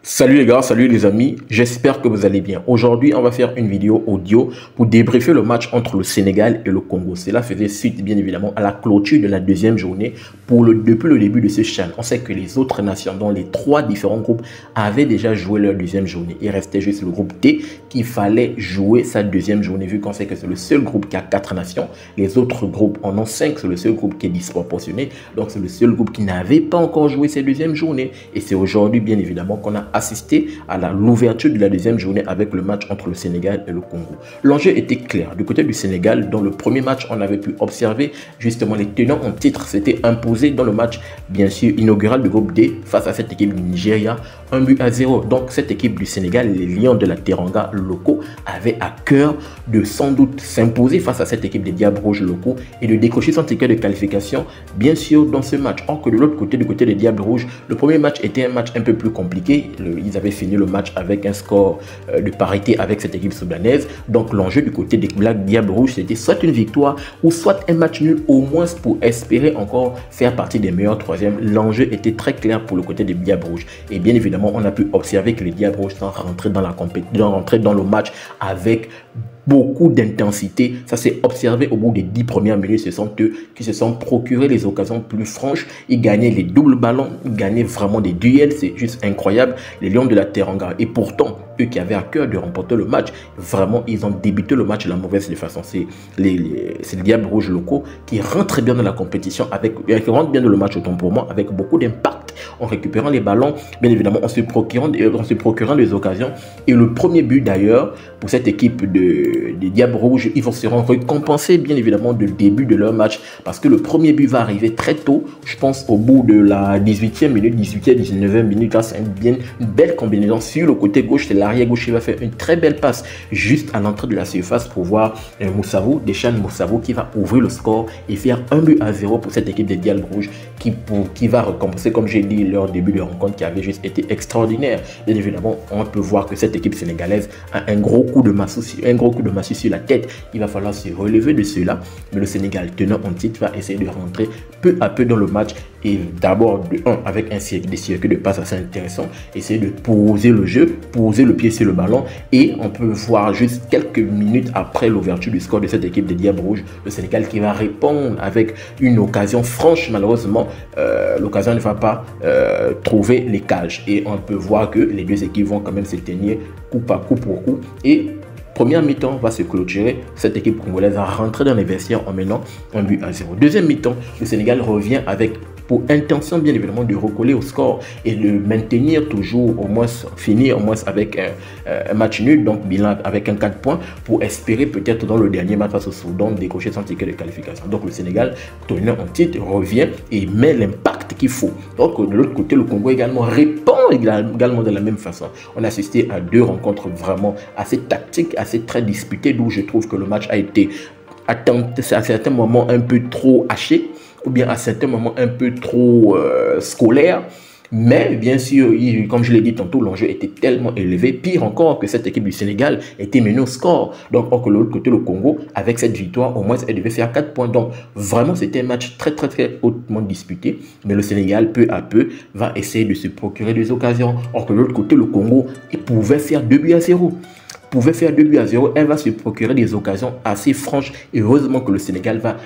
Salut les gars, salut les amis, j'espère que vous allez bien. Aujourd'hui, on va faire une vidéo audio pour débriefer le match entre le Sénégal et le Congo. Cela faisait suite, bien évidemment, à la clôture de la deuxième journée depuis le début de ce CHAN. On sait que les autres nations, dont les trois différents groupes, avaient déjà joué leur deuxième journée. Il restait juste le groupe D qu'il fallait jouer sa deuxième journée, vu qu'on sait que c'est le seul groupe qui a 4 nations. Les autres groupes en ont 5, c'est le seul groupe qui est disproportionné. Donc, c'est le seul groupe qui n'avait pas encore joué ses deuxièmes journées. Et c'est aujourd'hui, bien évidemment, qu'on a assisté à l'ouverture de la deuxième journée avec le match entre le Sénégal et le Congo. L'enjeu était clair. Du côté du Sénégal, dans le premier match, on avait pu observer justement les tenants en titre s'étaient imposés dans le match, bien sûr, inaugural du groupe D face à cette équipe du Nigeria, 1-0. Donc, cette équipe du Sénégal, les Lions de la Teranga locaux, avaient à cœur de sans doute s'imposer face à cette équipe des Diables Rouges locaux et de décrocher son ticket de qualification, bien sûr, dans ce match. Or que de l'autre côté, du côté des Diables Rouges, le premier match était un match un peu plus compliqué. Ils avaient fini le match avec un score de parité avec cette équipe soudanaise. Donc l'enjeu du côté des Black Diables Rouges, c'était soit une victoire ou soit un match nul, au moins pour espérer encore faire partie des meilleurs troisièmes. L'enjeu était très clair pour le côté des Diables Rouges. Et bien évidemment, on a pu observer que les Diables Rouges sont rentrés dans la compétition, rentrés dans le match avec beaucoup d'intensité. Ça s'est observé au bout des 10 premières minutes. Ce sont eux qui se sont procurés les occasions plus franches. Ils gagnaient les doubles ballons, ils gagnaient vraiment des duels. C'est juste incroyable. Les Lions de la Teranga. Et pourtant, eux qui avaient à cœur de remporter le match, vraiment, ils ont débuté le match de la mauvaise façon. C'est les Diables Rouges locaux qui rentrent bien dans la compétition, qui rentrent bien dans le match autant pour moi, avec beaucoup d'impact en récupérant les ballons, bien évidemment, en se procurant des occasions. Et le premier but d'ailleurs, pour cette équipe des Diables Rouges, ils vont se récompenser bien évidemment du début de leur match, parce que le premier but va arriver très tôt, je pense au bout de la 18e minute, 19e minute. Là, c'est une belle combinaison sur le côté gauche, c'est l'arrière gauche qui va faire une très belle passe juste à l'entrée de la surface pour voir Deschamps Moussavou qui va ouvrir le score et faire 1-0 pour cette équipe des Diables Rouges qui va récompenser, comme j'ai dit, leur début de rencontre qui avait juste été extraordinaire. Bien évidemment, on peut voir que cette équipe sénégalaise a un gros coup de massue sur la tête. Il va falloir se relever de cela. Mais le Sénégal, tenant en titre, va essayer de rentrer peu à peu dans le match. Et d'abord, avec des circuits de passes assez intéressants, essayer de poser le jeu, poser le pied sur le ballon. Et on peut voir juste quelques minutes après l'ouverture du score de cette équipe des Diables Rouges, le Sénégal qui va répondre avec une occasion franche. Malheureusement, l'occasion ne va pas trouver les cages. Et on peut voir que les deux équipes vont quand même se tenir coup par coup pour coup. Et première mi-temps va se clôturer. Cette équipe congolaise va rentrer dans les vestiaires en menant 1-0. Deuxième mi-temps, le Sénégal revient avec pour intention bien évidemment de recoller au score et de maintenir toujours, au moins finir au moins avec un match nul, donc bilan avec un 4 points pour espérer peut-être dans le dernier match face au Soudan décrocher son ticket de qualification. Donc le Sénégal, tenant en titre, revient et met l'impact qu'il faut. Donc de l'autre côté, le Congo également répond également de la même façon. On a assisté à 2 rencontres vraiment assez tactiques, assez très disputées, d'où je trouve que le match a été à certains moments un peu trop haché, ou bien à certains moments un peu trop scolaire. Mais bien sûr, comme je l'ai dit tantôt, l'enjeu était tellement élevé, pire encore que cette équipe du Sénégal était menée au score. Donc, de l'autre côté, le Congo, avec cette victoire, au moins, elle devait faire 4 points. Donc, vraiment, c'était un match très hautement disputé. Mais le Sénégal, peu à peu, va essayer de se procurer des occasions. Or que de l'autre côté, le Congo, il pouvait faire 2-0. Elle va se procurer des occasions assez franches et heureusement que le Sénégal va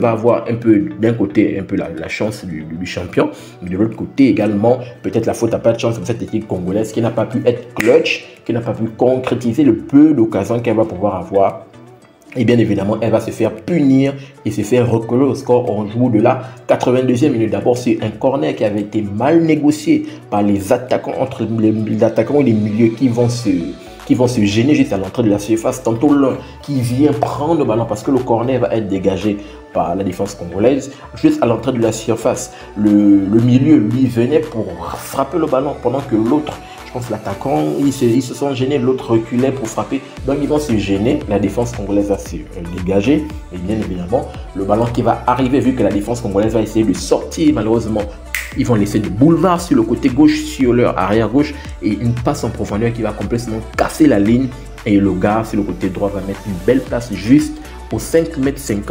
avoir un peu d'un côté un peu la chance du champion, mais de l'autre côté également peut-être la faute à pas de chance de cette équipe congolaise qui n'a pas pu être clutch, qui n'a pas pu concrétiser le peu d'occasions qu'elle va pouvoir avoir. Et bien évidemment, elle va se faire punir et se faire recoller au score en joue de la 82e minute. D'abord, c'est un corner qui avait été mal négocié par les attaquants, entre les attaquants et les milieux qui vont se gêner juste à l'entrée de la surface. Tantôt l'un qui vient prendre le ballon parce que le corner va être dégagé par la défense congolaise. Juste à l'entrée de la surface, le milieu lui venait pour frapper le ballon pendant que l'autre, je pense l'attaquant, ils se sont gênés, l'autre reculait pour frapper. Donc ils vont se gêner, la défense congolaise va se dégager. Et bien évidemment, le ballon qui va arriver, vu que la défense congolaise va essayer de sortir, malheureusement, ils vont laisser des boulevards sur le côté gauche, sur leur arrière gauche, et une passe en profondeur qui va complètement casser la ligne. Et le gars sur le côté droit va mettre une belle passe juste aux 5,50 m,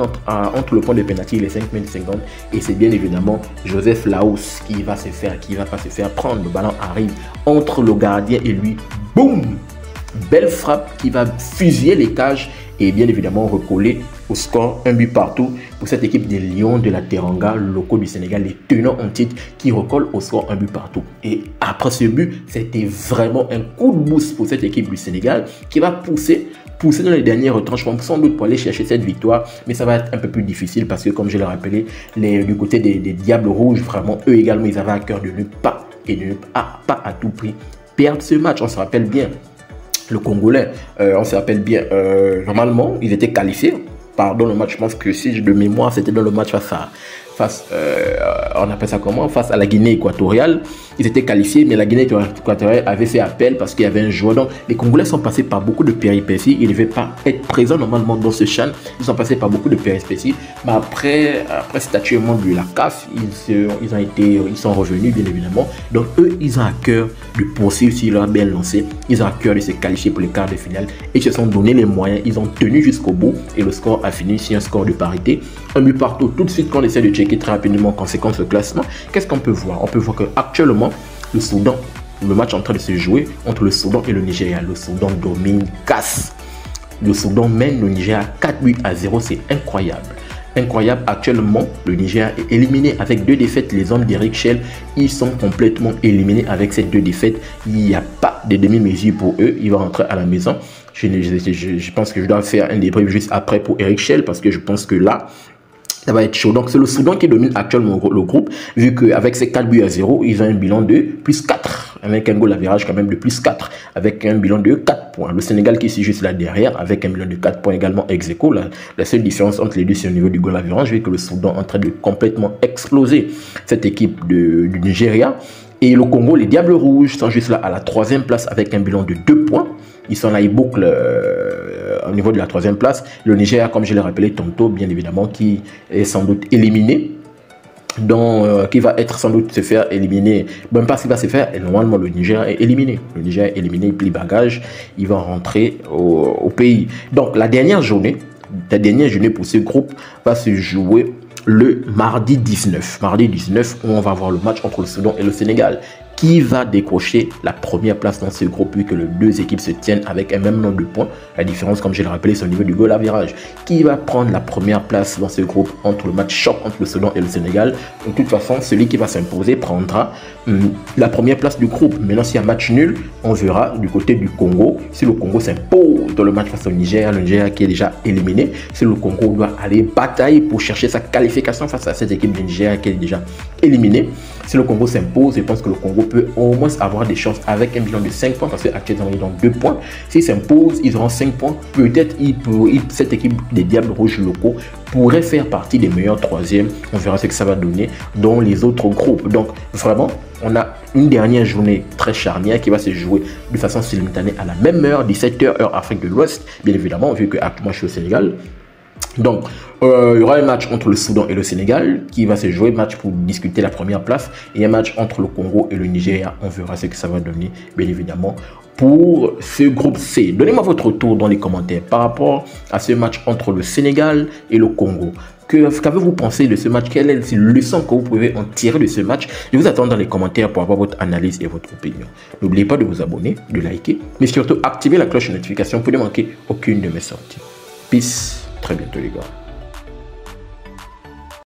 entre le point de pénalty et les 5,50 m. Et c'est bien évidemment Joseph Laos qui va pas se faire prendre. Le ballon arrive entre le gardien et lui. Boum! Belle frappe qui va fusiller les cages et bien évidemment recoller au score, un but partout pour cette équipe des Lions de la Teranga, locaux du Sénégal, les tenants en titre qui recollent au score, un but partout. Et après ce but, c'était vraiment un coup de boost pour cette équipe du Sénégal qui va pousser dans les derniers retranchements, sans doute pour aller chercher cette victoire, mais ça va être un peu plus difficile parce que, comme je l'ai rappelé, du côté des Diables Rouges, vraiment, eux également, ils avaient à cœur de ne pas à tout prix perdre ce match. On se rappelle bien, le Congolais, on se rappelle bien, normalement, ils étaient qualifiés. Pardon, le match, je pense que si de mémoire, c'était dans le match on appelle ça comment, face à la Guinée équatoriale. Ils étaient qualifiés, mais la Guinée équatoriale avait fait appel parce qu'il y avait un joueur. Donc, les Congolais sont passés par beaucoup de péripéties. Ils ne devaient pas être présents normalement dans ce CHAN. Ils sont passés par beaucoup de péripéties. Mais après statuement de la CAF, ils sont revenus, bien évidemment. Donc, eux, ils ont à cœur de poursuivre s'ils l'ont bien lancé. Ils ont à cœur de se qualifier pour les quarts de finale. Et ils se sont donné les moyens. Ils ont tenu jusqu'au bout. Et le score a fini sur un score de parité. Un but partout. Tout de suite, quand on essaie de checker très rapidement en conséquence le classement, qu'est-ce qu'on peut voir? On peut voir qu'actuellement, le Soudan, le match en train de se jouer entre le Soudan et le Nigeria. Le Soudan domine, casse. Le Soudan mène le Nigeria 4-0. C'est incroyable. Incroyable. Actuellement, le Nigeria est éliminé avec 2 défaites. Les hommes d'Eric Chelle, ils sont complètement éliminés avec ces 2 défaites. Il n'y a pas de demi-mesure pour eux. Ils vont rentrer à la maison. Je pense que je dois faire un débrief juste après pour Eric Chelle parce que je pense que là, ça va être chaud. Donc, c'est le Soudan qui domine actuellement le groupe, vu qu'avec ces 4-0, ils ont un bilan de plus 4, avec un goal average quand même de plus 4, avec un bilan de 4 points. Le Sénégal qui est juste là derrière, avec un bilan de 4 points également ex aequo. La seule différence entre les deux, c'est au niveau du goal average, vu que le Soudan est en train de complètement exploser cette équipe du Nigeria. Et le Congo, les Diables Rouges sont juste là à la 3e place avec un bilan de 2 points. Ils sont là, ils bouclent au niveau de la 3e place. Le Nigeria, comme je l'ai rappelé tantôt, bien évidemment, qui est sans doute éliminé. Donc, qui va être sans doute se faire éliminer. Même pas ce qu'il va se faire. Et normalement, le Nigeria est éliminé. Le Nigeria est éliminé, il plie bagage. Il va rentrer au pays. Donc, la dernière journée pour ce groupe va se jouer le mardi 19. Mardi 19, où on va voir le match entre le Soudan et le Sénégal. Qui va décrocher la première place dans ce groupe, vu que les 2 équipes se tiennent avec un même nombre de points. La différence, comme je l'ai rappelé, c'est au niveau du goal average. Qui va prendre la première place dans ce groupe entre le match choc entre le Soudan et le Sénégal? De toute façon, celui qui va s'imposer prendra la première place du groupe. Maintenant, s'il y a match nul, on verra du côté du Congo. Si le Congo s'impose dans le match face au Niger, le Niger qui est déjà éliminé, si le Congo doit aller batailler pour chercher sa qualification face à cette équipe du Niger qui est déjà éliminée. Si le Congo s'impose, je pense que le Congo peut au moins avoir des chances avec un bilan de 5 points parce qu'actuellement ils ont 2 points. S'ils s'imposent, ils auront 5 points. Peut-être cette équipe des Diables Rouges locaux pourrait faire partie des meilleurs 3e. On verra ce que ça va donner dans les autres groupes. Donc vraiment, on a une dernière journée très charnière qui va se jouer de façon simultanée à la même heure, 17h, heure Afrique de l'Ouest. Bien évidemment, vu que actuellement je suis au Sénégal. Donc, il y aura un match entre le Soudan et le Sénégal qui va se jouer, match pour discuter la première place, et un match entre le Congo et le Nigeria. On verra ce que ça va donner, bien évidemment, pour ce groupe C. Donnez-moi votre retour dans les commentaires par rapport à ce match entre le Sénégal et le Congo. Qu'avez-vous pensé de ce match? Quelle est la leçon que vous pouvez en tirer de ce match? Je vous attends dans les commentaires pour avoir votre analyse et votre opinion. N'oubliez pas de vous abonner, de liker, mais surtout activer la cloche de notification pour ne manquer aucune de mes sorties. Peace. Très bientôt les gars.